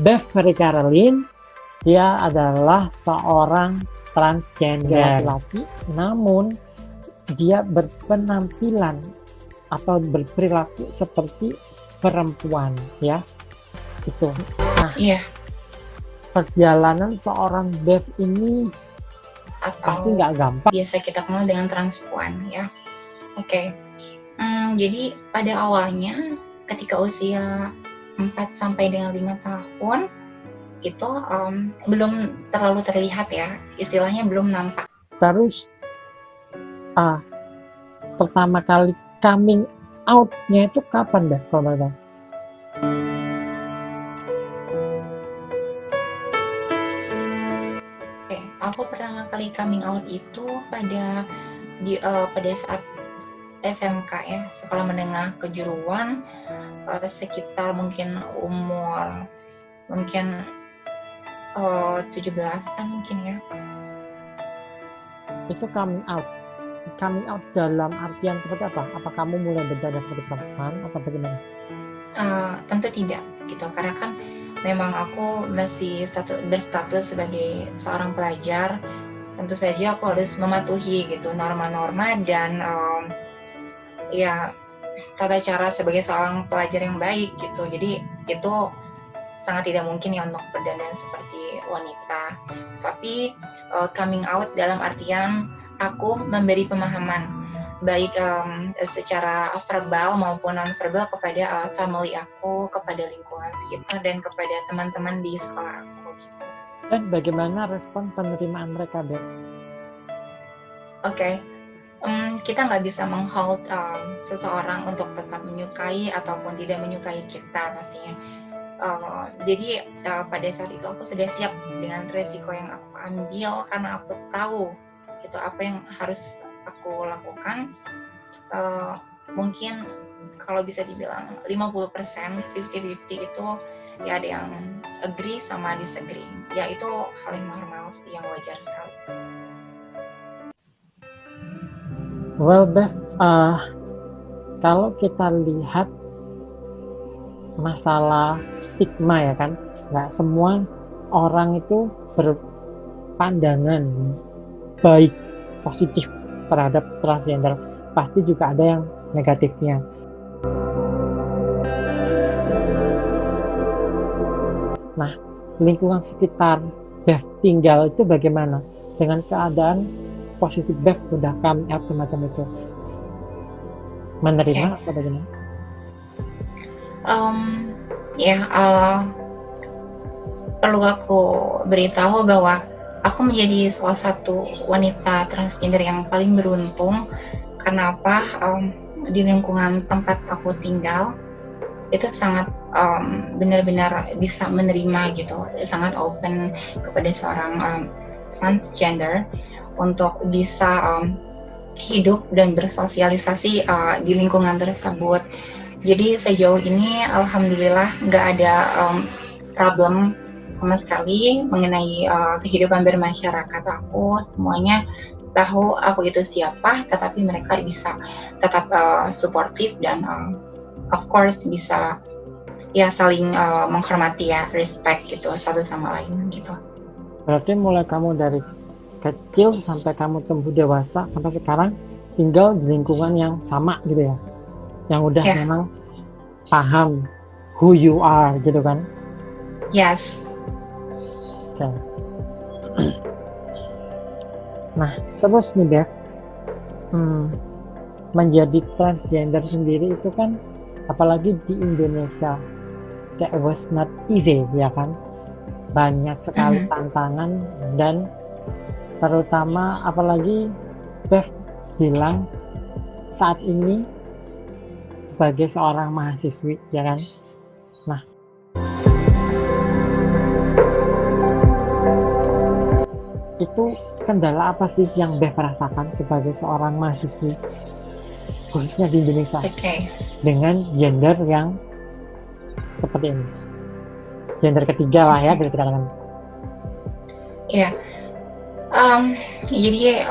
Bev Marie Caroline, dia adalah seorang transgender laki-laki, namun dia berpenampilan atau berperilaku seperti perempuan, ya. Itu. Nah, perjalanan seorang Bev ini pasti nggak gampang. Biasa kita kenal dengan transpuan, ya. Jadi pada awalnya ketika usia 4 sampai dengan 5 tahun itu belum terlalu terlihat, ya, istilahnya belum nampak. Terus pertama kali coming out-nya itu kapan, Bev, kalau boleh tahu? Aku pertama kali coming out itu pada saat SMK, ya, sekolah menengah kejuruan, sekitar mungkin umur 17-an mungkin, ya. Itu coming out dalam artian seperti apa? Apa kamu mulai berdandan seperti perempuan atau bagaimana? Tentu tidak gitu, karena kan memang aku masih berstatus sebagai seorang pelajar. Tentu saja aku harus mematuhi gitu norma-norma dan ya tata cara sebagai seorang pelajar yang baik gitu. Jadi itu sangat tidak mungkin ya untuk berdandan seperti wanita. Tapi coming out dalam artian aku memberi pemahaman baik secara verbal maupun non-verbal kepada family aku, kepada lingkungan sekitar, dan kepada teman-teman di sekolah aku gitu. Dan bagaimana respon penerimaan mereka, Beb? Kita nggak bisa menghold seseorang untuk tetap menyukai ataupun tidak menyukai kita pastinya. Jadi pada saat itu aku sudah siap dengan resiko yang aku ambil karena aku tahu itu apa yang harus aku lakukan. Mungkin kalau bisa dibilang 50%, 50-50 itu ya ada yang agree sama disagree. Ya itu hal yang normal sih, yang wajar sekali. Well, Bev, kalau kita lihat masalah stigma, ya kan, nggak semua orang itu berpandangan baik, positif terhadap transgender. Pasti juga ada yang negatifnya. Nah, lingkungan sekitar Bev tinggal itu bagaimana dengan keadaan posisi Bev udah coming out semacam itu? Menerima atau bagaimana? Perlu aku beritahu bahwa aku menjadi salah satu wanita transgender yang paling beruntung. Karena apa? Di lingkungan tempat aku tinggal itu sangat benar-benar bisa menerima gitu, sangat open kepada seorang transgender untuk bisa hidup dan bersosialisasi di lingkungan tersebut. Jadi sejauh ini alhamdulillah nggak ada problem sama sekali mengenai kehidupan bermasyarakat aku. Semuanya tahu aku itu siapa, tetapi mereka bisa tetap suportif dan of course bisa ya saling menghormati, ya, respect gitu satu sama lain gitu. Berarti mulai kamu dari kecil sampai kamu tumbuh dewasa sampai sekarang tinggal di lingkungan yang sama gitu ya, yang udah memang paham who you are gitu kan? Yes. Okay. Nah, terus nih Bev, menjadi transgender sendiri itu kan, apalagi di Indonesia, that was not easy, ya kan? Banyak sekali tantangan, dan terutama apalagi Bev bilang saat ini sebagai seorang mahasiswi, ya kan? Nah, itu kendala apa sih yang Bev rasakan sebagai seorang mahasiswi khususnya di Indonesia dengan gender yang seperti ini, gender ketiga lah ya kita katakan. Iya, jadi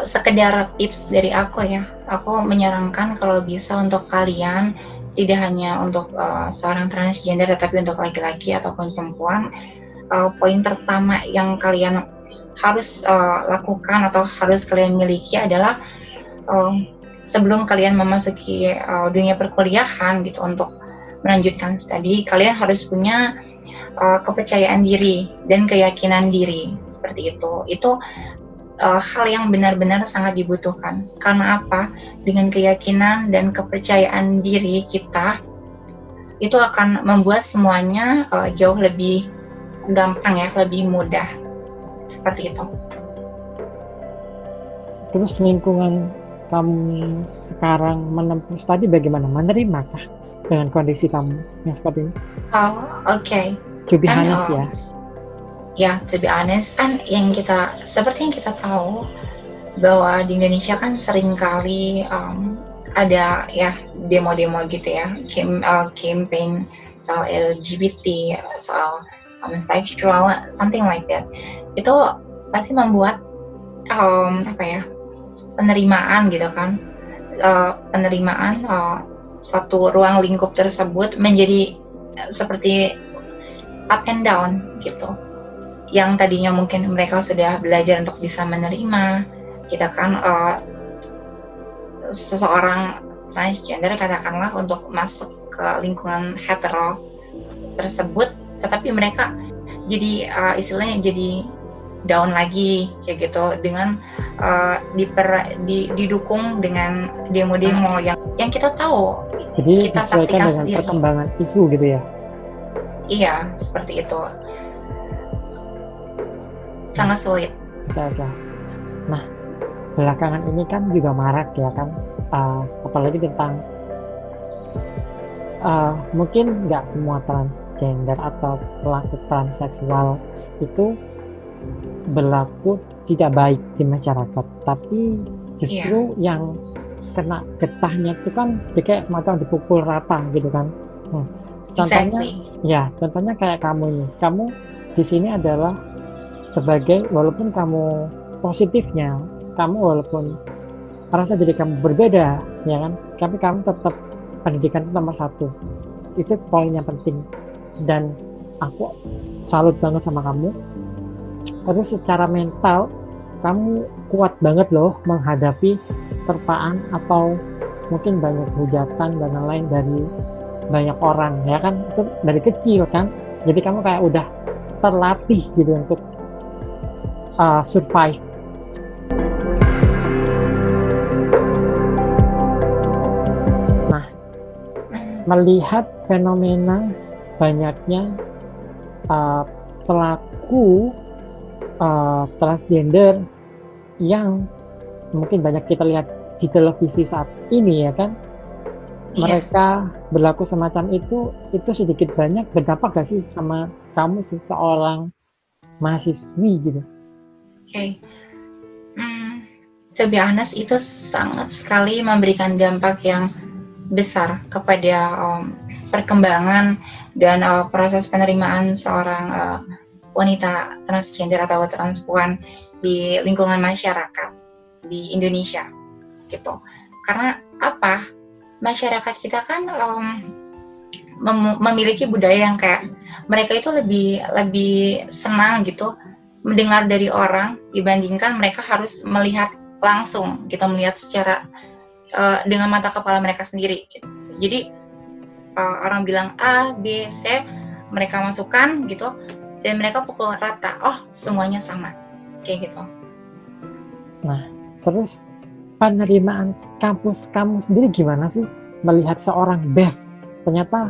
sekedar tips dari aku ya, aku menyarankan kalau bisa untuk kalian tidak hanya untuk seorang transgender, tetapi untuk laki-laki ataupun perempuan. Poin pertama yang kalian harus lakukan atau harus kalian miliki adalah sebelum kalian memasuki dunia perkuliahan gitu untuk melanjutkan studi, kalian harus punya kepercayaan diri dan keyakinan diri seperti itu. Itu hal yang benar-benar sangat dibutuhkan. Karena apa? Dengan keyakinan dan kepercayaan diri kita, itu akan membuat semuanya jauh lebih gampang ya, lebih mudah. Seperti itu. Terus lingkungan kamu sekarang menempuh studi bagaimana? Menerimakah dengan kondisi kamu yang seperti ini? Okay. To be honest ya. Ya, to be honest kan seperti yang kita tahu bahwa di Indonesia kan sering kali ada ya demo-demo gitu ya, campaign soal LGBT, soal homosexual, something like that. Itu pasti membuat penerimaan gitu kan, penerimaan satu ruang lingkup tersebut menjadi seperti up and down gitu. Yang tadinya mungkin mereka sudah belajar untuk bisa menerima, kita kan seseorang transgender katakanlah untuk masuk ke lingkungan hetero tersebut, tetapi mereka jadi istilahnya jadi down lagi kayak gitu dengan didukung dengan demo-demo yang kita tahu. Jadi kita disesuaikan dengan sendiri. Perkembangan isu gitu ya? Iya, seperti itu. Sangat sulit. Oke. Nah, belakangan ini kan juga marak ya kan, apalagi tentang mungkin nggak semua transgender atau pelaku transseksual itu berlaku tidak baik di masyarakat, tapi justru yang kena getahnya itu kan kayak semacam dipukul rata gitu kan. Contohnya, contohnya kayak kamu ini, kamu di sini adalah sebagai, walaupun kamu positifnya, kamu walaupun merasa diri kamu berbeda, ya kan, tapi kamu tetap pendidikan itu nomor satu. Itu poin yang penting, dan aku salut banget sama kamu. Terus secara mental kamu kuat banget loh menghadapi terpaan atau mungkin banyak hujatan dan lain-lain dari banyak orang, ya kan, itu dari kecil kan, jadi kamu kayak udah terlatih gitu untuk survive. Nah, melihat fenomena banyaknya pelaku transgender yang mungkin banyak kita lihat di televisi saat ini ya kan, mereka berlaku semacam itu sedikit banyak berdampak gak sih sama kamu seorang mahasiswi gitu? To be honest, itu sangat sekali memberikan dampak yang besar kepada perkembangan dan proses penerimaan seorang wanita transgender atau transpuan di lingkungan masyarakat di Indonesia gitu. Karena apa? Masyarakat kita kan memiliki budaya yang kayak mereka itu lebih senang gitu mendengar dari orang dibandingkan mereka harus melihat langsung gitu, melihat secara dengan mata kepala mereka sendiri gitu. Jadi orang bilang A, B, C, mereka masukkan gitu dan mereka pukul rata, oh semuanya sama kayak gitu. Nah, terus penerimaan kampus kamu sendiri gimana sih melihat seorang Bev ternyata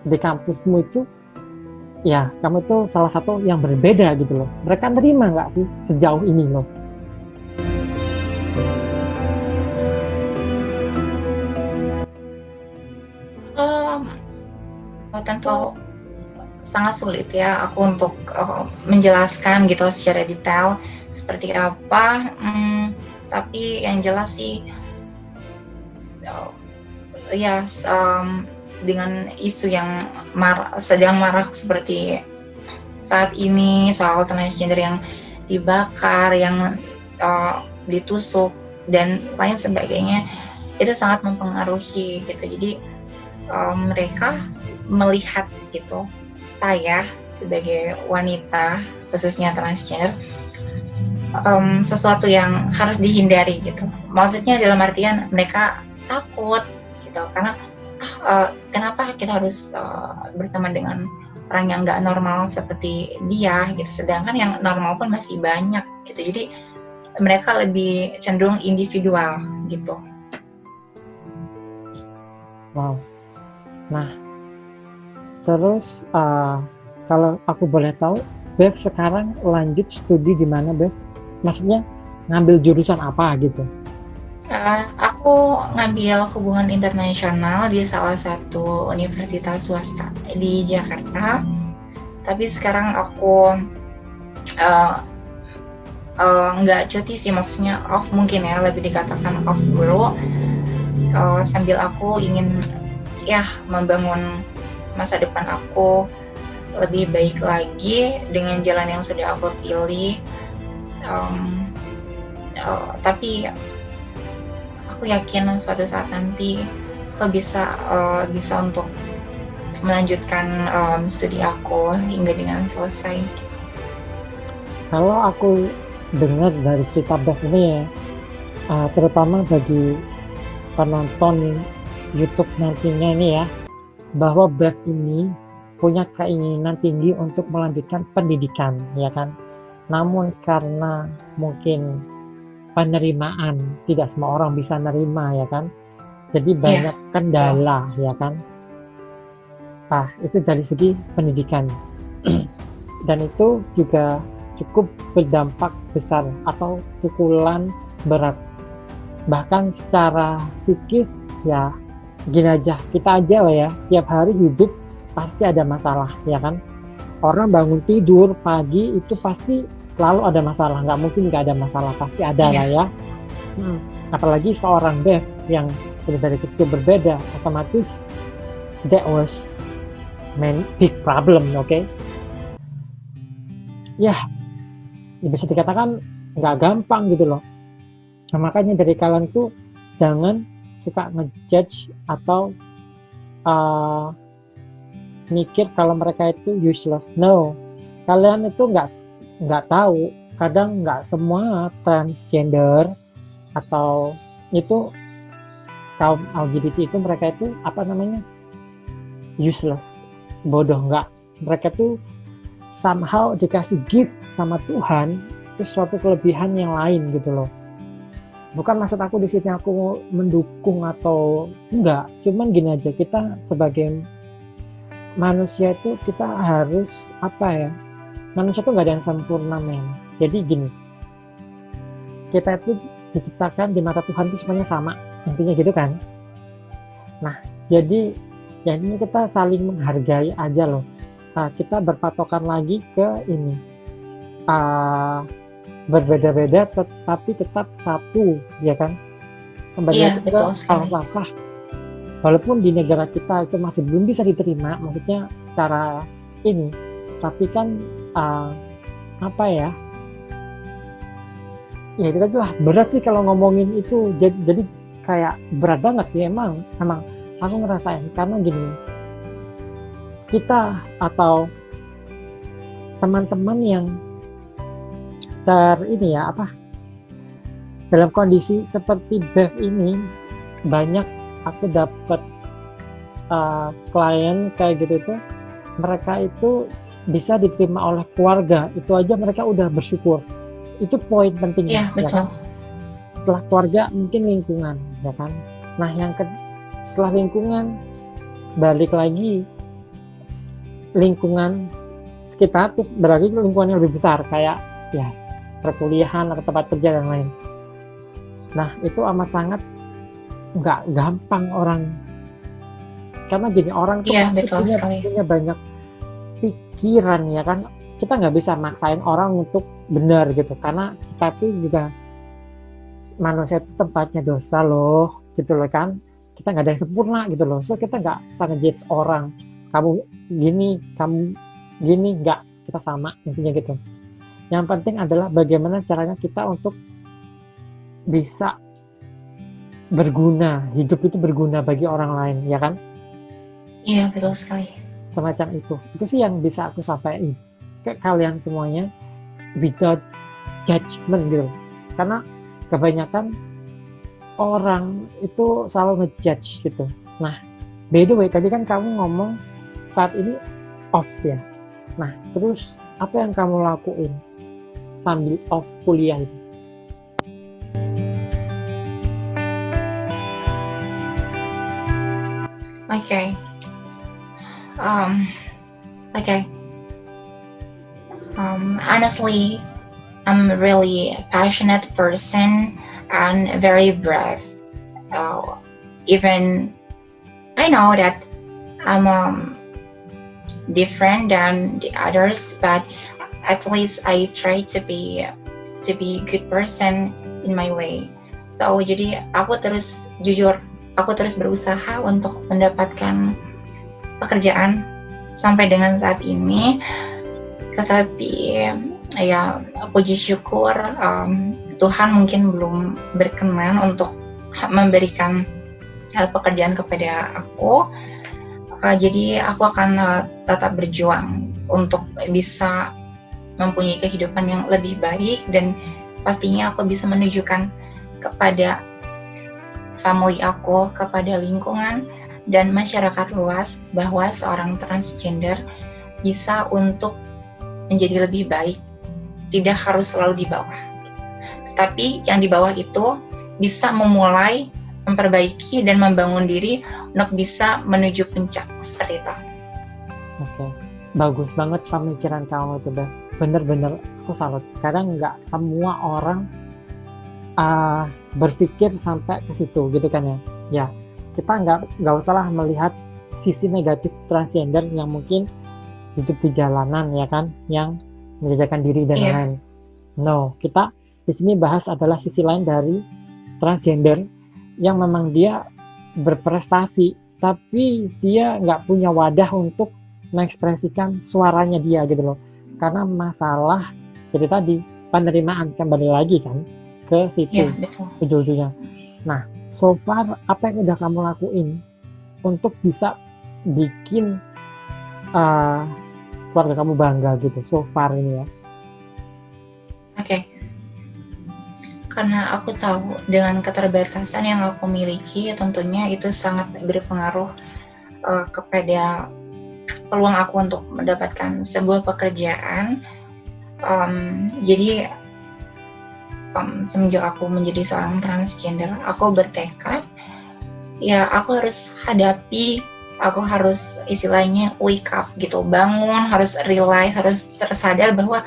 di kampusmu itu ya kamu itu salah satu yang berbeda gitu loh. Mereka nerima nggak sih sejauh ini loh? Tentu sangat sulit ya aku untuk menjelaskan gitu secara detail seperti apa. Tapi yang jelas sih dengan isu yang sedang marak seperti saat ini soal transgender yang dibakar, yang ditusuk dan lain sebagainya, itu sangat mempengaruhi gitu. Jadi mereka melihat gitu saya sebagai wanita khususnya transgender sesuatu yang harus dihindari gitu. Maksudnya dalam artian mereka takut gitu karena kenapa kita harus berteman dengan orang yang nggak normal seperti dia gitu, sedangkan yang normal pun masih banyak gitu. Jadi mereka lebih cenderung individual gitu. Wow. Nah, terus kalau aku boleh tahu, Bev sekarang lanjut studi di mana, Bev? Maksudnya ngambil jurusan apa gitu? Aku ngambil hubungan internasional di salah satu universitas swasta di Jakarta. Tapi sekarang aku nggak cuti sih, maksudnya off mungkin ya, lebih dikatakan off dulu. Sambil aku ingin ya membangun masa depan aku lebih baik lagi dengan jalan yang sudah aku pilih. Tapi aku yakin suatu saat nanti aku bisa untuk melanjutkan studi aku hingga dengan selesai. Kalau aku dengar dari cerita Bev ini ya, terutama bagi penonton YouTube nantinya ini ya, bahwa Bev ini punya keinginan tinggi untuk melanjutkan pendidikan, ya kan? Namun karena mungkin penerimaan, tidak semua orang bisa nerima, ya kan? Jadi banyak kendala, ya kan? Itu dari segi pendidikan. Dan itu juga cukup berdampak besar atau pukulan berat. Bahkan secara psikis ya gini aja, kita aja lah ya, tiap hari hidup pasti ada masalah, ya kan? Orang bangun tidur pagi itu pasti lalu ada masalah, nggak mungkin nggak ada masalah, pasti ada lah ya. Apalagi seorang Bev yang dari kecil berbeda, otomatis that was big problem, okay? Ya bisa dikatakan nggak gampang gitu loh. Nah, makanya dari kalian tuh jangan suka ngejudge atau mikir kalau mereka itu useless. No, kalian itu nggak tahu, kadang nggak semua transgender atau itu kaum LGBT itu mereka itu useless, bodoh. Nggak, mereka tuh somehow dikasih gift sama Tuhan, itu suatu kelebihan yang lain gitu loh. Bukan maksud aku di sini aku mendukung atau enggak, cuman gini aja, kita sebagai manusia itu kita harus manusia itu nggak ada yang sempurna, men. Jadi gini, kita itu diciptakan di mata Tuhan itu semuanya sama, intinya gitu kan. Nah, jadi ya ini kita saling menghargai aja loh. Kita berpatokan lagi ke ini, berbeda-beda tetapi tetap satu, ya kan? Kembali ke falsafah. Walaupun di negara kita itu masih belum bisa diterima, maksudnya secara ini, tapi kan ya itu tadi lah, berat sih kalau ngomongin itu. Jadi kayak berat banget sih, emang aku ngerasain. Karena gini, kita atau teman-teman yang dalam kondisi seperti Bev ini, banyak aku dapat klien kayak gitu tuh, mereka itu bisa diterima oleh keluarga, itu aja mereka udah bersyukur. Itu poin pentingnya, ya kan? Setelah keluarga mungkin lingkungan, ya kan? Nah, setelah lingkungan, balik lagi lingkungan sekitar, terus berarti lingkungan yang lebih besar kayak ya perkuliahan atau tempat kerja dan lain. Nah, itu amat sangat nggak gampang orang, karena jadi orang tuh punya banyak pikiran, ya kan? Kita nggak bisa maksain orang untuk benar gitu, karena kita tuh juga manusia itu tempatnya dosa loh, gitu loh kan? Kita nggak ada yang sempurna gitu loh, so kita nggak bisa ngejudge orang, kamu gini, nggak, kita sama, intinya gitu. Yang penting adalah bagaimana caranya kita untuk bisa berguna, hidup itu berguna bagi orang lain, ya kan? Iya, betul sekali. Semacam itu sih yang bisa aku sampaikan ke kalian semuanya without judgment gitu, karena kebanyakan orang itu selalu ngejudge gitu. Nah, by the way, tadi kan kamu ngomong saat ini off ya. Nah, terus apa yang kamu lakuin sambil off kuliah itu? Oke. Um, okay. Honestly, I'm really a passionate person and very brave. Even I know that I'm different than the others, but at least I try to be good person in my way. So jadi aku terus jujur, aku terus berusaha untuk mendapatkan pekerjaan sampai dengan saat ini. Tetapi ya puji syukur Tuhan mungkin belum berkenan untuk memberikan pekerjaan kepada aku. Jadi aku akan tetap berjuang untuk bisa mempunyai kehidupan yang lebih baik, dan pastinya aku bisa menunjukkan kepada family aku, kepada lingkungan dan masyarakat luas bahwa seorang transgender bisa untuk menjadi lebih baik, tidak harus selalu di bawah. Tetapi yang di bawah itu bisa memulai, memperbaiki dan membangun diri untuk bisa menuju puncak, seperti itu. Oke, bagus banget pemikiran kamu itu, Beth. Bener-bener aku salut. Kadang nggak semua orang berpikir sampai ke situ gitu kan ya. Ya, kita nggak usahlah melihat sisi negatif transgender yang mungkin hidup di jalanan ya kan, yang menjajakan diri dan lain-lain. No, kita di sini bahas adalah sisi lain dari transgender yang memang dia berprestasi, tapi dia nggak punya wadah untuk mengekspresikan suaranya dia gitu loh. Karena masalah jadi tadi penerimaan, kembali lagi kan ke situ ujung-ujungnya. Nah, so far apa yang udah kamu lakuin untuk bisa bikin keluarga kamu bangga gitu so far ini ya? Oke. Karena aku tahu dengan keterbatasan yang aku miliki, tentunya itu sangat berpengaruh kepada peluang aku untuk mendapatkan sebuah pekerjaan. Jadi semenjak aku menjadi seorang transgender, aku bertekad ya aku harus hadapi, aku harus istilahnya wake up gitu, bangun, harus realize, harus tersadar bahwa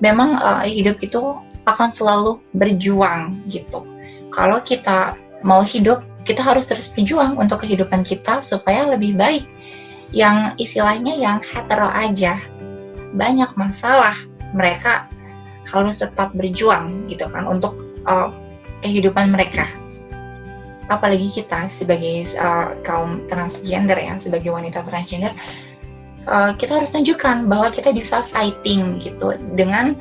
memang hidup itu akan selalu berjuang gitu. Kalau kita mau hidup, kita harus terus berjuang untuk kehidupan kita supaya lebih baik. Yang istilahnya yang hetero aja, banyak masalah, mereka harus tetap berjuang gitu kan untuk kehidupan mereka. Apalagi kita sebagai kaum transgender ya, sebagai wanita transgender, kita harus tunjukkan bahwa kita bisa fighting gitu dengan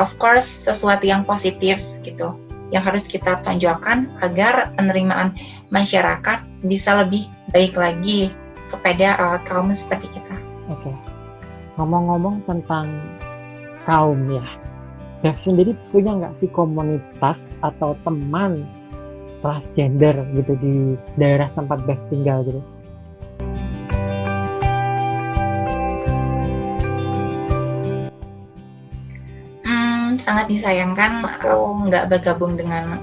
of course sesuatu yang positif gitu, yang harus kita tonjolkan agar penerimaan masyarakat bisa lebih baik lagi kepada kaum seperti kita. Oke. Ngomong-ngomong tentang kaum ya, Beth sendiri punya nggak sih komunitas atau teman transgender gitu di daerah tempat Beth tinggal gitu? Sangat disayangkan aku nggak bergabung dengan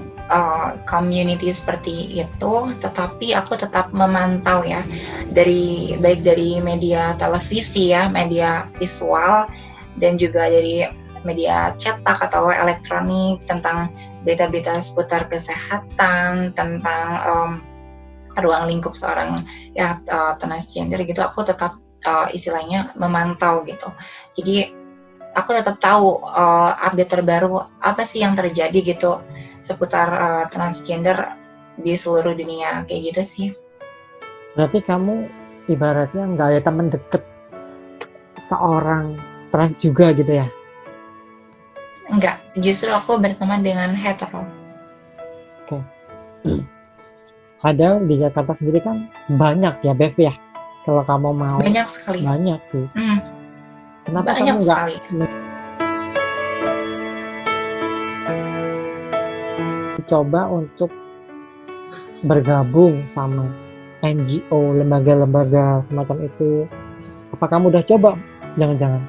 community seperti itu, tetapi aku tetap memantau ya baik dari media televisi ya, media visual, dan juga dari media cetak atau elektronik tentang berita-berita seputar kesehatan, tentang ruang lingkup seorang ya transgender gitu. Aku tetap istilahnya memantau gitu. Jadi aku tetap tahu update terbaru apa sih yang terjadi gitu seputar transgender di seluruh dunia, kayak gitu sih. Berarti kamu ibaratnya nggak ada teman deket seorang trans juga gitu ya? Enggak, justru aku berteman dengan hetero. Oke. Padahal di Jakarta sendiri kan banyak ya, Bev ya, Kalau kamu mau, Banyak sekali. banyak sih. Hmm, Kenapa banyak kamu nggak sekali. mencoba untuk bergabung sama NGO, lembaga-lembaga semacam itu? Apa kamu udah coba? Jangan-jangan.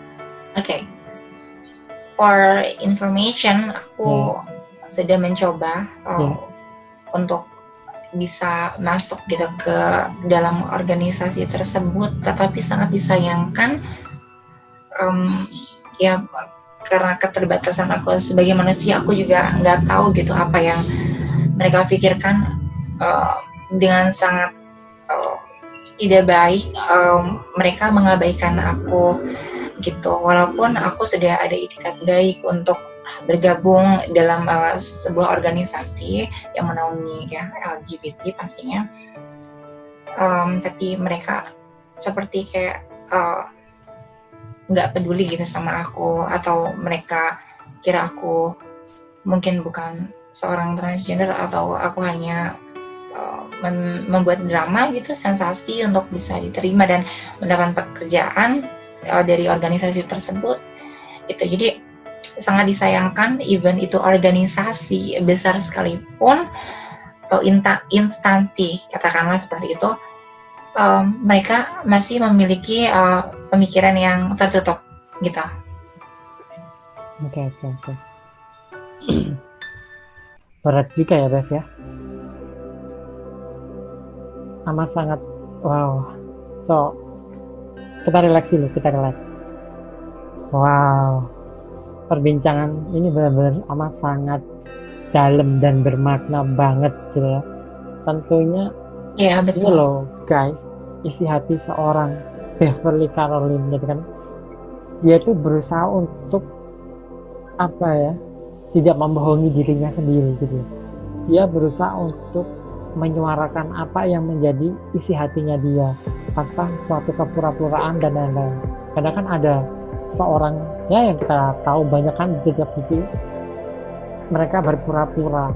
Oke, for information, Ya, aku sudah mencoba ya, untuk bisa masuk gitu ke dalam organisasi tersebut, tetapi sangat disayangkan ya karena keterbatasan aku sebagai manusia, aku juga nggak tahu gitu apa yang mereka pikirkan. Dengan sangat tidak baik mereka mengabaikan aku gitu, walaupun aku sudah ada itikat baik untuk bergabung dalam sebuah organisasi yang menaungi ya LGBT pastinya, tapi mereka seperti kayak nggak peduli gitu sama aku, atau mereka kira aku mungkin bukan seorang transgender, atau aku hanya membuat drama gitu, sensasi untuk bisa diterima dan mendapat pekerjaan dari organisasi tersebut gitu. Jadi sangat disayangkan, even itu organisasi besar sekalipun atau instansi katakanlah seperti itu, mereka masih memiliki pemikiran yang tertutup gitu. oke. Berat juga ya, Bev ya. Amat sangat, wow. So, kita relax dulu, kita relax. Wow, perbincangan ini benar-benar amat sangat dalam dan bermakna banget gitu ya. Tentunya Ya ini betul. loh guys, isi hati seorang Beverly Caroline gitu kan. Dia itu berusaha untuk apa ya, tidak membohongi dirinya sendiri gitu. Dia berusaha untuk menyuarakan apa yang menjadi isi hatinya dia tanpa suatu kepura-puraan dan lain-lain. Kadang kan ada seorang ya yang kita tahu banyak kan di televisi, mereka berpura-pura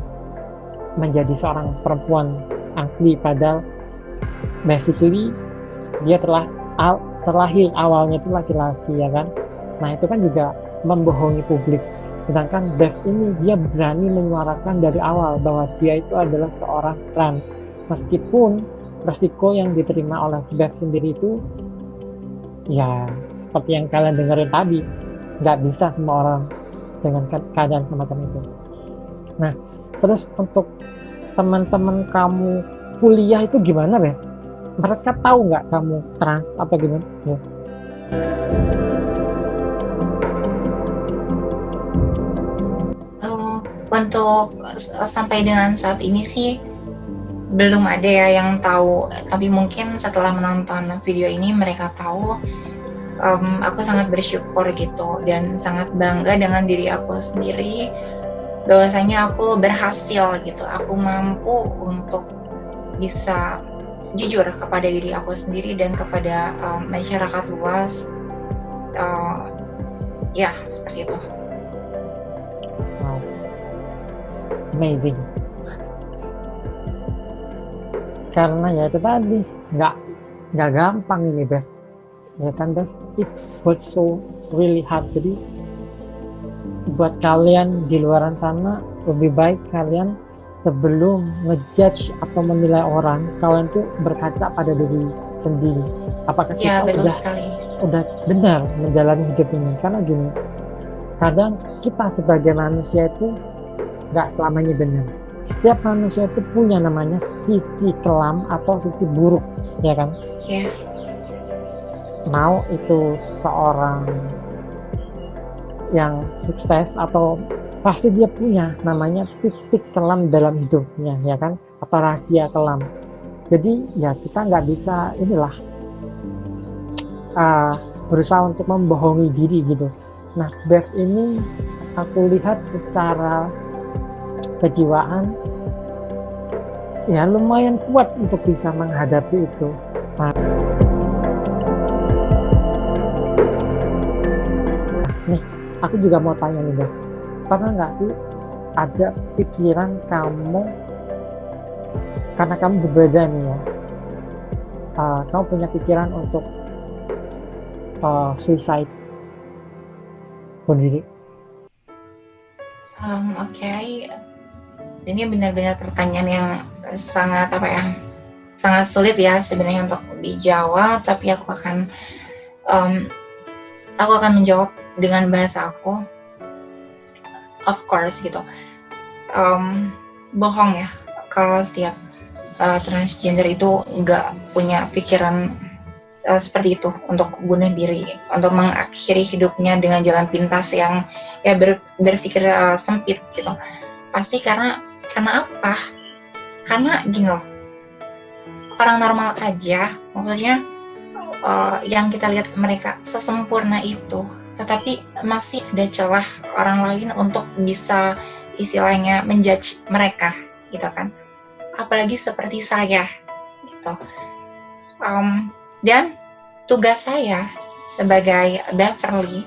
menjadi seorang perempuan asli, padahal basically dia terlahir awalnya itu laki-laki ya kan. Nah itu kan juga membohongi publik. Sedangkan Bev ini dia berani menyuarakan dari awal bahwa dia itu adalah seorang trans, meskipun resiko yang diterima oleh Bev sendiri itu ya seperti yang kalian dengerin tadi, nggak bisa semua orang dengan keadaan semacam itu. Nah terus untuk teman-teman kamu kuliah itu gimana Bev? Mereka tahu nggak kamu trans atau gimana? Ya. Untuk sampai dengan saat ini sih belum ada ya yang tahu, tapi mungkin setelah menonton video ini mereka tahu. Aku sangat bersyukur gitu dan sangat bangga dengan diri aku sendiri, bahwasanya aku berhasil gitu, aku mampu untuk bisa jujur kepada diri aku sendiri dan kepada masyarakat luas, ya seperti itu. Wow, amazing. Karena ya itu tadi nggak gampang ini Beth, ya kan Beth, it's so really hard. Jadi buat kalian di luaran sana, lebih baik kalian sebelum ngejudge atau menilai orang, kalian tuh berkaca pada diri sendiri, apakah Ya kita betul sekali. udah benar menjalani hidup ini. Karena gini, kadang kita sebagai manusia itu nggak selamanya benar. Setiap manusia itu punya namanya sisi kelam atau sisi buruk, ya kan? Ya. Mau itu seorang yang sukses atau pasti dia punya namanya titik kelam dalam hidupnya, ya kan? Atau rahasia kelam. Jadi ya kita nggak bisa inilah berusaha untuk membohongi diri gitu. Nah, Bev ini aku lihat secara kejiwaan ya lumayan kuat untuk bisa menghadapi itu. Nah, nih aku juga mau tanya nih Bev, pernah nggak sih ada pikiran kamu, karena kamu berbeda nih ya, kamu punya pikiran untuk suicide, bunuh diri? Oke, ini benar-benar pertanyaan yang sangat sangat sulit ya sebenarnya untuk dijawab, tapi aku akan menjawab dengan bahasa aku. Of course gitu. Bohong ya kalau setiap transgender itu nggak punya pikiran seperti itu untuk bunuh diri, untuk mengakhiri hidupnya dengan jalan pintas yang ya berpikir sempit gitu. Pasti karena apa? Karena gini loh, orang normal aja, maksudnya yang kita lihat mereka sesempurna itu, tetapi masih ada celah orang lain untuk bisa istilahnya menjudge mereka gitu kan. Apalagi seperti saya gitu. Dan tugas saya sebagai Beverly,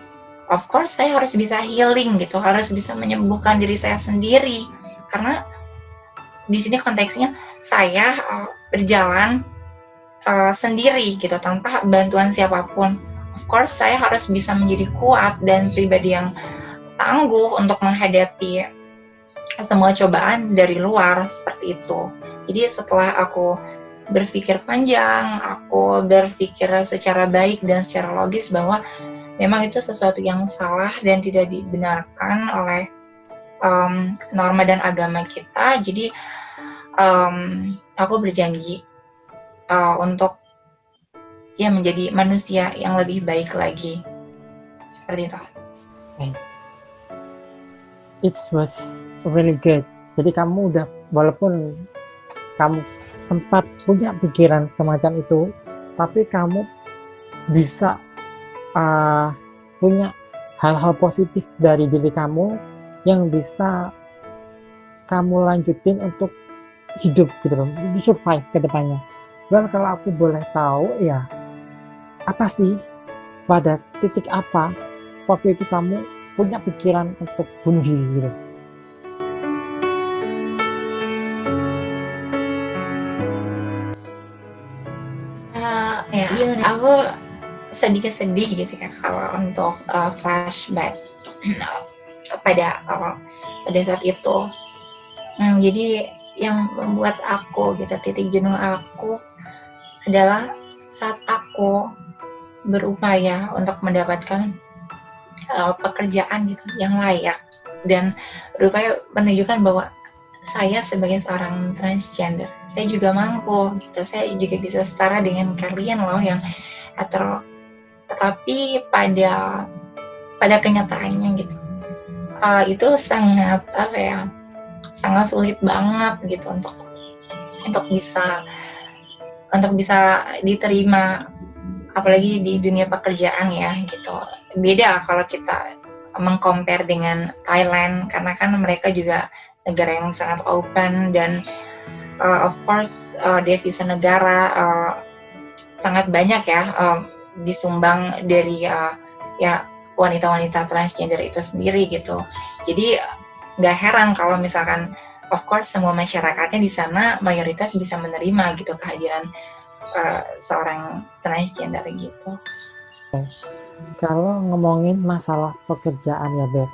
of course saya harus bisa healing gitu, harus bisa menyembuhkan diri saya sendiri, karena di sini konteksnya saya berjalan sendiri gitu tanpa bantuan siapapun. Of course saya harus bisa menjadi kuat dan pribadi yang tangguh untuk menghadapi semua cobaan dari luar seperti itu. Jadi setelah aku berpikir panjang, aku berpikir secara baik dan secara logis bahwa memang itu sesuatu yang salah dan tidak dibenarkan oleh norma dan agama kita. Jadi aku berjanji untuk ya menjadi manusia yang lebih baik lagi, seperti itu. It was really good. Jadi kamu udah, walaupun kamu sempat punya pikiran semacam itu, tapi kamu bisa punya hal-hal positif dari diri kamu yang bisa kamu lanjutin untuk hidup gitu loh, survive ke depannya. Dan kalau aku boleh tahu ya, apa sih, pada titik apa waktu itu kamu punya pikiran untuk bunuh diri gitu? Ya, aku sedikit sedih gitu ya kalau untuk flashback pada saat itu. Jadi yang membuat aku gitu, titik jenuh aku adalah saat aku berupaya untuk mendapatkan pekerjaan gitu yang layak dan berupaya menunjukkan bahwa saya sebagai seorang transgender, saya juga mampu gitu, saya juga bisa setara dengan kalian loh yang hetero. Tetapi pada kenyataannya gitu, itu sangat sangat sulit banget gitu untuk bisa diterima, apalagi di dunia pekerjaan ya gitu. Beda kalau kita meng-compare dengan Thailand, karena kan mereka juga negara yang sangat open dan of course devisa negara sangat banyak ya disumbang dari ya wanita-wanita transgender itu sendiri gitu. Jadi nggak heran kalau misalkan of course semua masyarakatnya di sana mayoritas bisa menerima gitu kehadiran seorang transgender gitu. Kalau ngomongin masalah pekerjaan ya Beb,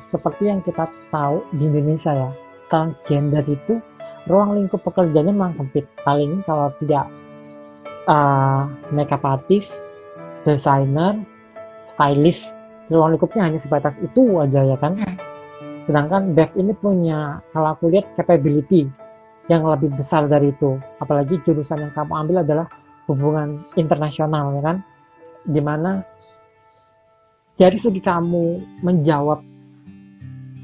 seperti yang kita tahu di Indonesia ya, transgender itu ruang lingkup pekerjaannya memang sempit. Paling kalau tidak makeup artist, desainer, stylist, ruang lingkupnya hanya sebatas itu aja ya kan. Sedangkan Bev ini punya, kalau aku lihat, capability yang lebih besar dari itu. Apalagi jurusan yang kamu ambil adalah hubungan internasional ya kan, dimana dari segi kamu menjawab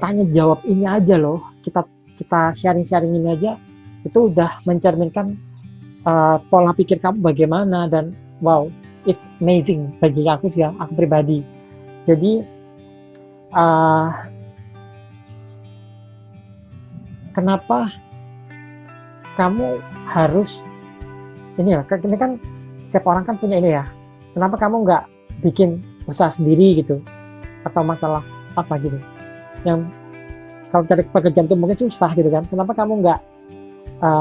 tanya jawab ini aja loh, kita sharing ini aja, itu udah mencerminkan pola pikir kamu bagaimana. Dan wow, it's amazing bagi aku sih ya, aku pribadi. Jadi kenapa kamu harus ini kan setiap orang kan punya ini ya, kenapa kamu nggak bikin usaha sendiri gitu, atau masalah apa gitu yang kalau cari pekerjaan itu mungkin susah gitu kan, kenapa kamu nggak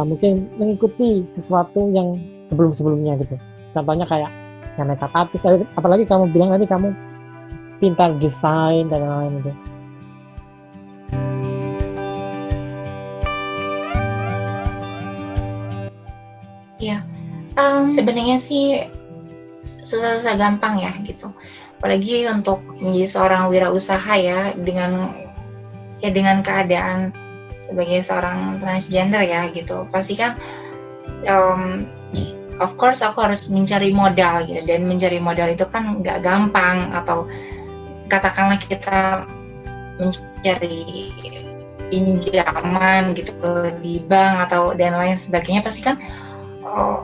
mungkin mengikuti sesuatu yang sebelum-sebelumnya gitu. Contohnya kayak yang makeup artist, apalagi kamu bilang nanti kamu pintar desain dan lain-lain gitu. Iya, sebenarnya sih susah-susah gampang ya gitu. Apalagi untuk menjadi seorang wirausaha ya dengan keadaan sebagai seorang transgender ya gitu. Pasti kan of course aku harus mencari modal gitu, dan mencari modal itu kan nggak gampang. Atau katakanlah kita mencari pinjaman gitu di bank atau dan lain sebagainya, pasti kan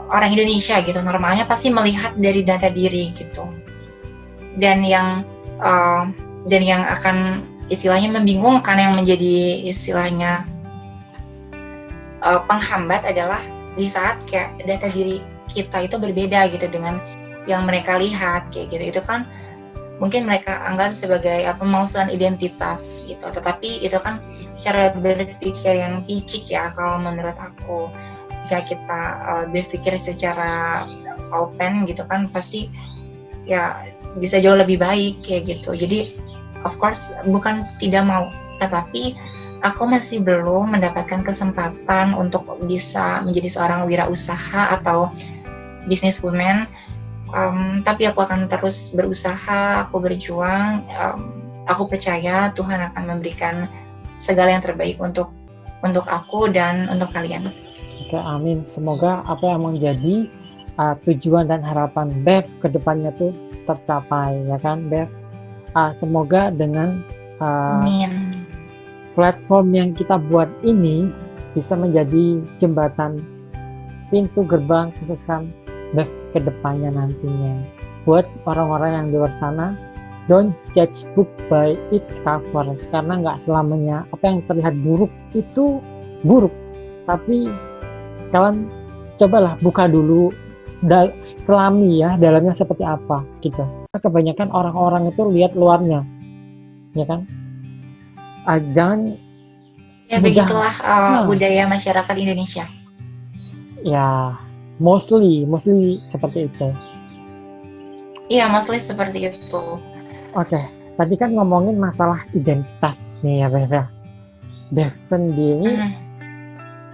orang Indonesia gitu normalnya pasti melihat dari data diri gitu, dan yang akan istilahnya membingungkan, yang menjadi istilahnya penghambat adalah di saat kayak data diri kita itu berbeda gitu dengan yang mereka lihat kayak gitu. Itu kan mungkin mereka anggap sebagai pemalsuan identitas gitu, tetapi itu kan cara berpikir yang picik ya kalau menurut aku. Jika kita berpikir secara open gitu kan, pasti ya bisa jauh lebih baik kayak gitu. Jadi of course bukan tidak mau, tetapi aku masih belum mendapatkan kesempatan untuk bisa menjadi seorang wirausaha atau businesswoman. Tapi aku akan terus berusaha, aku berjuang. Aku percaya Tuhan akan memberikan segala yang terbaik untuk aku dan untuk kalian. Oke, amin. Semoga apa yang menjadi tujuan dan harapan Bev ke depannya tuh tercapai, ya kan, Bev? Semoga dengan Amin. Platform yang kita buat ini bisa menjadi jembatan, pintu gerbang kesuksesan Bev ke depannya nantinya. Buat orang-orang yang di luar sana, don't judge book by its cover, karena nggak selamanya apa yang terlihat buruk itu buruk, tapi kalian cobalah buka dulu selami ya dalamnya seperti apa gitu. Kebanyakan orang-orang itu lihat luarnya, ya kan? Jangan ya begitulah budaya masyarakat Indonesia. Ya, mostly seperti itu. Iya, mostly seperti itu. Oke, tadi kan ngomongin masalah identitas nih ya, Bev ya. Bev sendiri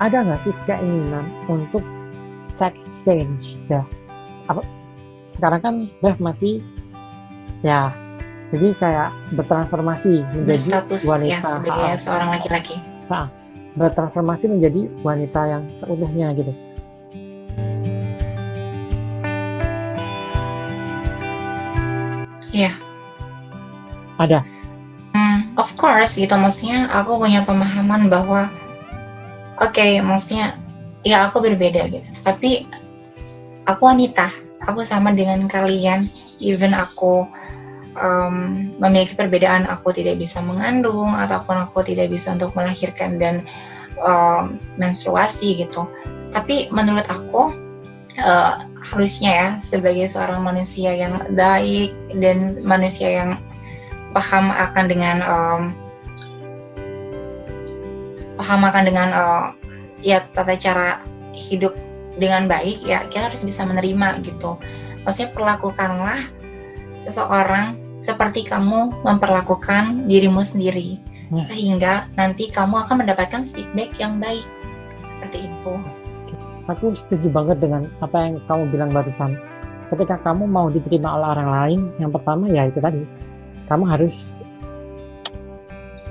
ada nggak sih keinginan untuk sex change ya? Sekarang kan Bev masih ya, jadi kayak bertransformasi menjadi berstatus wanita ya sebagai seorang laki-laki. Bertransformasi menjadi wanita yang seutuhnya gitu. Iya. Ada. Of course gitu, maksudnya aku punya pemahaman bahwa maksudnya ya aku berbeda gitu, tapi aku wanita, aku sama dengan kalian. Even aku memiliki perbedaan, aku tidak bisa mengandung ataupun aku tidak bisa untuk melahirkan dan menstruasi gitu, tapi menurut aku harusnya ya sebagai seorang manusia yang baik dan manusia yang paham akan dengan ya tata cara hidup dengan baik, ya kita harus bisa menerima gitu. Maksudnya perlakukanlah seseorang seperti kamu memperlakukan dirimu sendiri, sehingga nanti kamu akan mendapatkan feedback yang baik seperti itu. Aku setuju banget dengan apa yang kamu bilang barusan. Ketika kamu mau diterima oleh orang lain, yang pertama ya itu tadi, kamu harus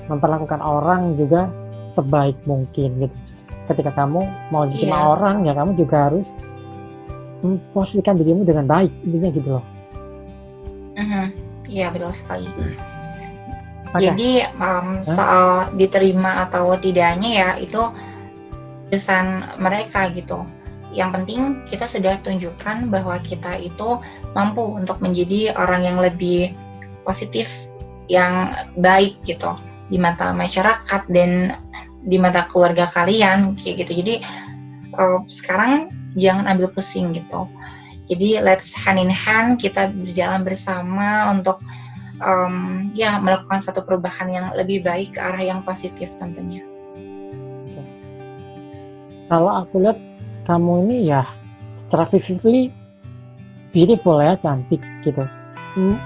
memperlakukan orang juga sebaik mungkin gitu. Ketika kamu mau diterima orang, ya kamu juga harus memposisikan dirimu dengan baik, intinya gitu loh. Iya, betul sekali. Jadi soal diterima atau tidaknya ya itu kesan mereka gitu. Yang penting kita sudah tunjukkan bahwa kita itu mampu untuk menjadi orang yang lebih positif, yang baik gitu di mata masyarakat dan di mata keluarga kalian kayak gitu. Jadi sekarang jangan ambil pusing gitu. Jadi let's hand in hand, kita berjalan bersama untuk melakukan satu perubahan yang lebih baik ke arah yang positif tentunya. Kalau aku lihat kamu ini ya secara physically beautiful ya, cantik gitu.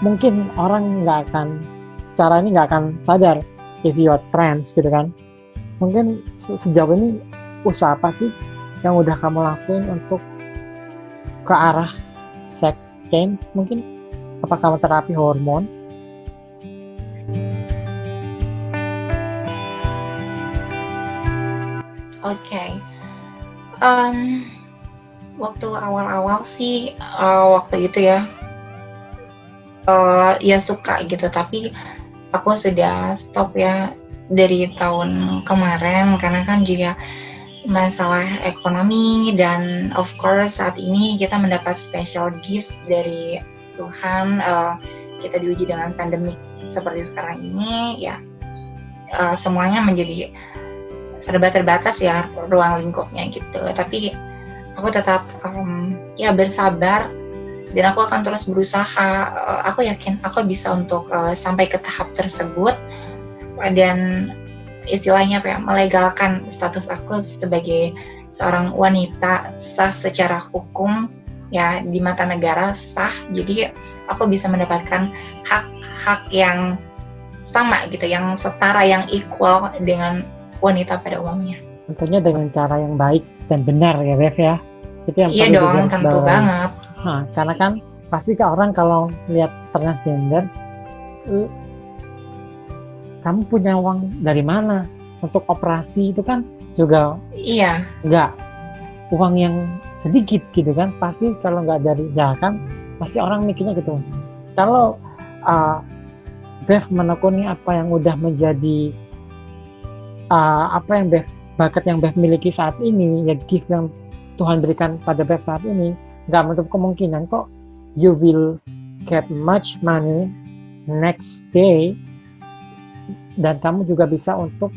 Mungkin orang nggak akan, secara ini nggak akan sadar if you are trans gitu kan. Mungkin sejauh ini usaha apa sih yang udah kamu lakuin untuk ke arah sex change? Mungkin apa kamu terapi hormon? Oke. Waktu awal-awal sih, waktu itu ya, ya suka gitu, tapi aku sudah stop ya dari tahun kemarin karena kan juga masalah ekonomi, dan of course saat ini kita mendapat special gift dari Tuhan, kita diuji dengan pandemik seperti sekarang ini ya, semuanya menjadi serba terbatas ya ruang lingkupnya gitu, tapi aku tetap ya bersabar, dan aku akan terus berusaha. Aku yakin aku bisa untuk sampai ke tahap tersebut, dan istilahnya apa ya, melegalkan status aku sebagai seorang wanita sah secara hukum ya, di mata negara sah, jadi aku bisa mendapatkan hak-hak yang sama gitu, yang setara, yang equal dengan wanita pada umumnya. Tentunya dengan cara yang baik dan benar ya Bev ya. Itu yang iya perlu dong, tentu banget. Nah, karena kan pasti orang kalau lihat transgender, kamu punya uang dari mana untuk operasi, itu kan juga iya, nggak uang yang sedikit gitu kan. Pasti kalau nggak dari kan pasti orang mikirnya gitu. Kalau Bev menekuni apa yang udah menjadi apa yang Bev, bakat yang Bev miliki saat ini, ya gift yang Tuhan berikan pada Bev saat ini, nggak menutup kemungkinan kok you will get much money next day, dan kamu juga bisa untuk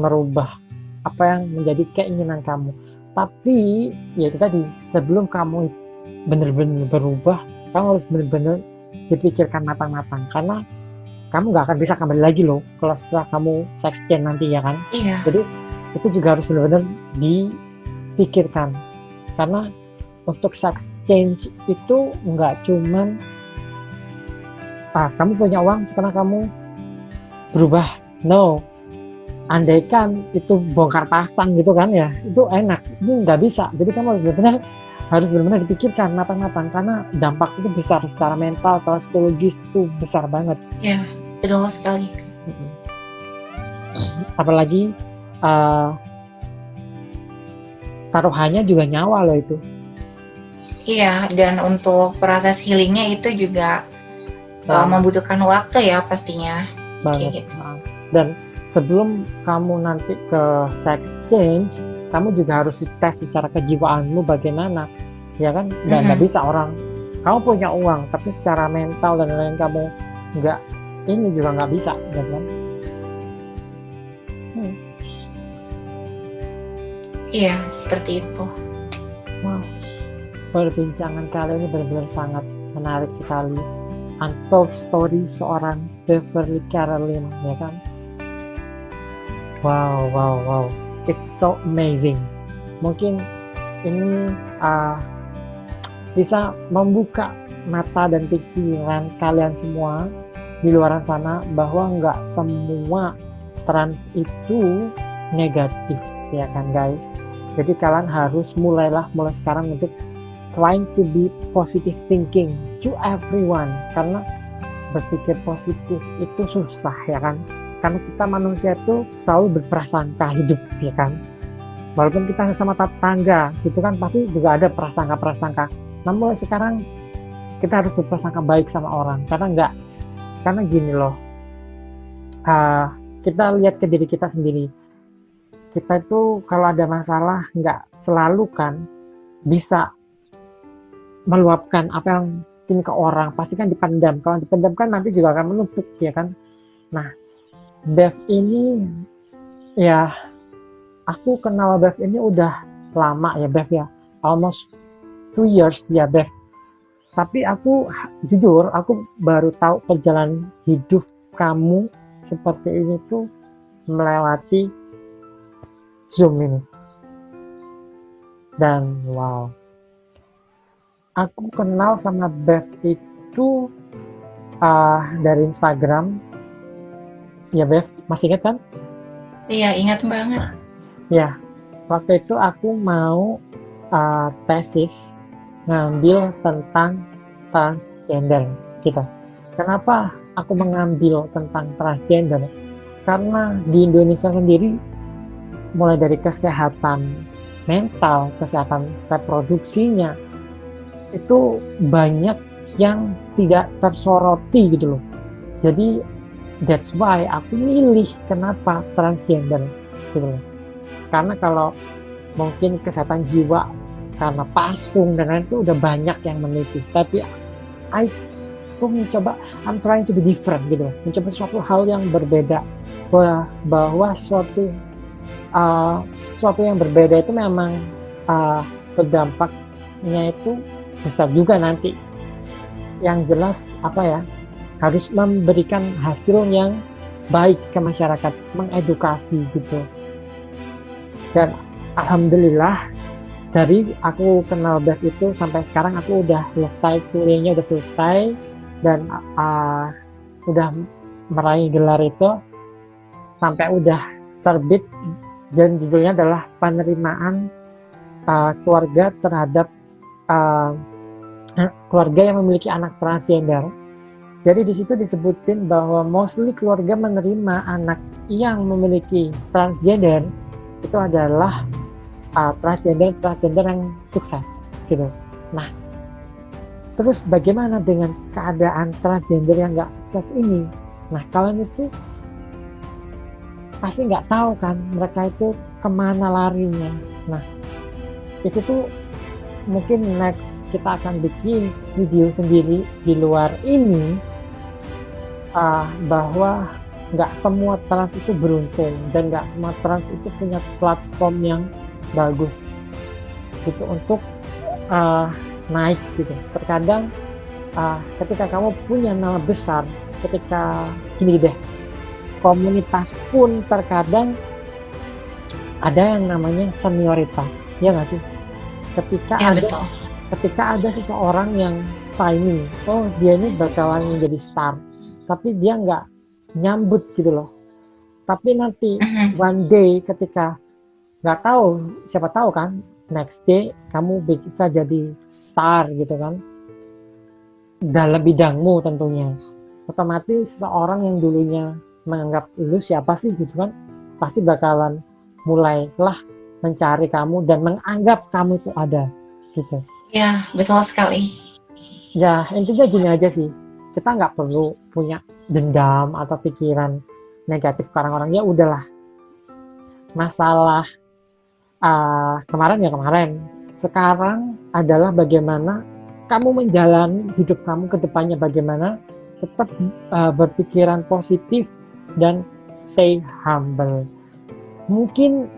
merubah apa yang menjadi keinginan kamu. Tapi ya itu tadi, sebelum kamu benar-benar berubah, kamu harus benar-benar dipikirkan matang-matang, karena kamu nggak akan bisa kembali lagi loh kalau setelah kamu sex change nanti ya kan. iya. Jadi itu juga harus benar-benar dipikirkan, karena untuk sex change itu nggak cuman kamu punya uang sekarang kamu berubah. No, andaikan itu bongkar pasang gitu kan ya, itu enak, itu nggak bisa. Jadi kamu harus benar-benar dipikirkan matang-matang, karena dampak itu besar secara mental atau psikologis, itu besar banget. Iya, betul sekali. Apalagi taruhannya juga nyawa loh itu. Iya, dan untuk proses healingnya itu juga membutuhkan waktu ya pastinya. Banget. Kayak gitu. Dan sebelum kamu nanti ke sex change, kamu juga harus dites secara kejiwaanmu bagaimana, ya kan? Nggak bisa orang kamu punya uang tapi secara mental dan lain-lain kamu nggak, ini juga nggak bisa, ya kan? Iya, seperti itu. Wow, perbincangan kali ini benar-benar sangat menarik sekali. Untold story seorang Beverly Caroline, ya kan? Wow, it's so amazing. Mungkin ini bisa membuka mata dan pikiran kalian semua di luar sana bahwa nggak semua trans itu negatif, ya kan guys? Jadi kalian harus mulai sekarang untuk trying to be positive thinking to everyone, karena berpikir positif itu susah ya kan, karena kita manusia itu selalu berprasangka hidup ya kan, walaupun kita sesama tetangga gitu kan pasti juga ada prasangka. Namun sekarang kita harus berprasangka baik sama orang, karena gini loh, kita lihat ke diri kita sendiri. Kita itu kalau ada masalah nggak selalu kan bisa meluapkan apa yang ini ke orang, pasti kan dipendam. Kalau dipendam kan nanti juga akan menumpuk ya kan. Nah, Bev ini ya, aku kenal Bev ini udah lama ya Bev ya, almost 2 years ya Bev. Tapi aku jujur, aku baru tahu perjalanan hidup kamu seperti ini tuh melewati Zoom ini. Dan wow, aku kenal sama Bev itu dari Instagram. Ya Bev, masih ingat kan? Iya, ingat banget. Ya, waktu itu aku mau tesis ngambil tentang transgender gitu. Kenapa aku mengambil tentang transgender? Karena di Indonesia sendiri, mulai dari kesehatan mental, kesehatan reproduksinya, itu banyak yang tidak tersoroti gitu loh. Jadi that's why aku milih kenapa transgender gitu loh. Karena kalau mungkin kesehatan jiwa karena pasung dan lain itu udah banyak yang meneliti, tapi aku mencoba, I'm trying to be different gitu loh, mencoba suatu hal yang berbeda, bahwa suatu yang berbeda itu memang berdampaknya itu besar juga nanti. Yang jelas apa ya, harus memberikan hasil yang baik ke masyarakat, mengedukasi gitu. Dan alhamdulillah dari aku kenal Bev itu sampai sekarang aku udah selesai kuliahnya, udah selesai dan udah meraih gelar itu sampai udah terbit, dan judulnya adalah penerimaan keluarga terhadap keluarga yang memiliki anak transgender. Jadi di situ disebutin bahwa mostly keluarga menerima anak yang memiliki transgender itu adalah transgender yang sukses gitu. Nah, terus bagaimana dengan keadaan transgender yang nggak sukses ini? Nah, kalian itu pasti nggak tahu kan mereka itu kemana larinya. Nah, itu tuh mungkin next kita akan bikin video sendiri di luar ini, bahwa nggak semua trans itu beruntung dan nggak semua trans itu punya platform yang bagus gitu untuk naik gitu. Terkadang ketika kamu punya nama besar, ketika gini deh, komunitas pun terkadang ada yang namanya senioritas, ya nggak sih? Ketika ada seseorang yang signing, oh dia ini bakalan menjadi star, tapi dia nggak nyambut gitu loh. Tapi nanti one day ketika nggak tahu, siapa tahu kan next day kamu bisa jadi star gitu kan dalam bidangmu tentunya. Otomatis seorang yang dulunya menganggap lu siapa sih gitu kan, pasti bakalan mulailah mencari kamu dan menganggap kamu itu ada gitu. Ya, betul sekali. Ya intinya gini aja sih, kita nggak perlu punya dendam atau pikiran negatif ke orang-orang. Ya udahlah, masalah kemarin ya kemarin, sekarang adalah bagaimana kamu menjalani hidup kamu ke depannya, bagaimana tetap berpikiran positif dan stay humble. Mungkin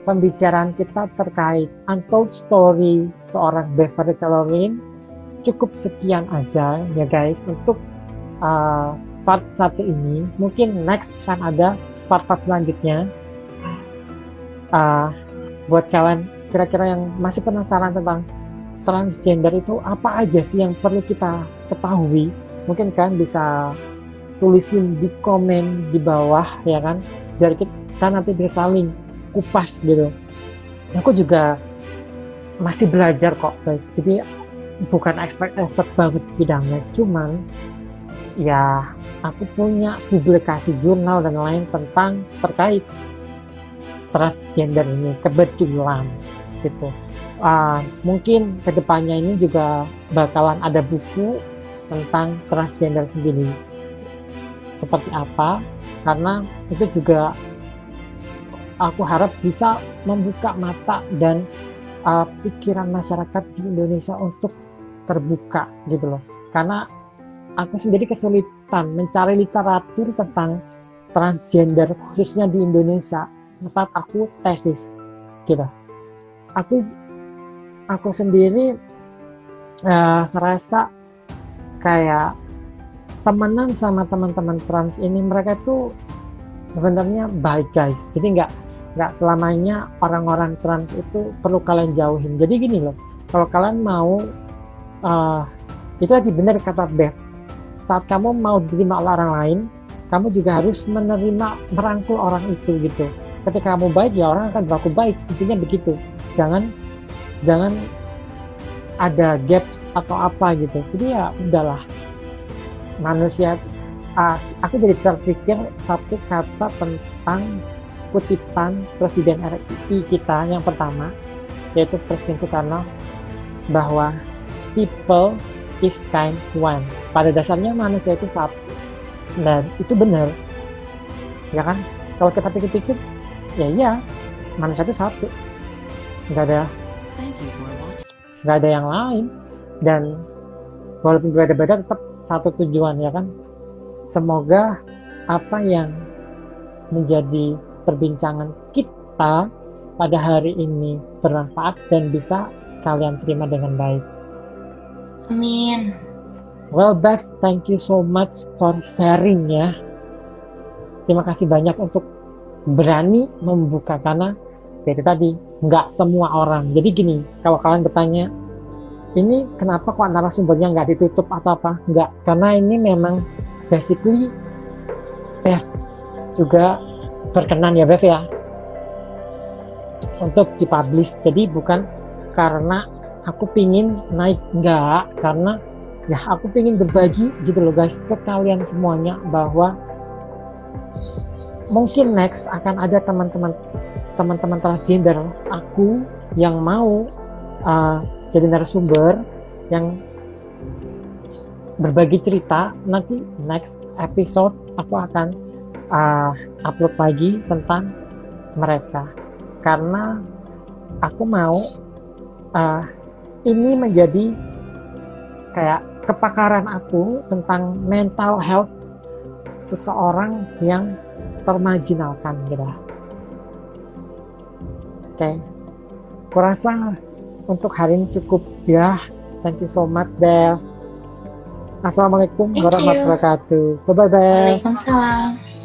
pembicaraan kita terkait untold story seorang Beverly Caroline cukup sekian aja ya guys untuk part 1 ini. Mungkin next kan ada part-part selanjutnya. Buat kalian kira-kira yang masih penasaran tentang transgender itu apa aja sih yang perlu kita ketahui, mungkin kalian bisa tulisin di komen di bawah ya kan, biar kita nanti bisa saling kupas gitu. Aku juga masih belajar kok guys, jadi bukan expert banget bidangnya, cuman ya aku punya publikasi jurnal dan lain tentang terkait transgender ini kebetulan gitu. Mungkin kedepannya ini juga bakalan ada buku tentang transgender sendiri seperti apa, karena itu juga aku harap bisa membuka mata dan pikiran masyarakat di Indonesia untuk terbuka gitu loh. Karena aku sendiri kesulitan mencari literatur tentang transgender khususnya di Indonesia saat aku tesis gitu. Aku sendiri ngerasa kayak temenan sama teman-teman trans ini, mereka tuh sebenarnya baik guys, jadi nggak selamanya orang-orang trans itu perlu kalian jauhin. Jadi gini loh, kalau kalian mau itu tadi benar kata Beth, saat kamu mau diterima oleh orang lain, kamu juga harus menerima, merangkul orang itu gitu. Ketika kamu baik, ya orang akan berlaku baik, intinya begitu. Jangan ada gap atau apa gitu. Jadi ya udahlah, manusia. Aku jadi terpikir satu kata tentang kutipan Presiden RI kita yang pertama, yaitu Presiden Soekarno, bahwa people is times one. Pada dasarnya manusia itu satu, dan itu benar, ya kan? Kalau kita pikir-pikir, ya iya, manusia itu satu, nggak ada yang lain, dan walaupun berbeda-beda tetap satu tujuan, ya kan? Semoga apa yang menjadi perbincangan kita pada hari ini bermanfaat dan bisa kalian terima dengan baik. Amin. Well, Beth, thank you so much for sharing ya. Terima kasih banyak untuk berani membuka, karena itu tadi nggak semua orang. Jadi gini, kalau kalian bertanya, ini kenapa kok narasumbernya nggak ditutup atau apa? Nggak, karena ini memang basically Beth juga berkenan ya Beth ya untuk dipublish. Jadi bukan karena aku pingin naik, enggak, karena ya aku pingin berbagi gitu loh guys ke kalian semuanya, bahwa mungkin next akan ada teman-teman transgender aku yang mau jadi narasumber yang berbagi cerita. Nanti next episode aku akan upload lagi tentang mereka, karena aku mau ini menjadi kayak kepakaran aku tentang mental health seseorang yang termarginalkan gitu. Oke, kurasa untuk hari ini cukup ya. Thank you so much Bel. Assalamualaikum warahmatullahi wabarakatuh. Bye bye Bel. Waalaikumsalam.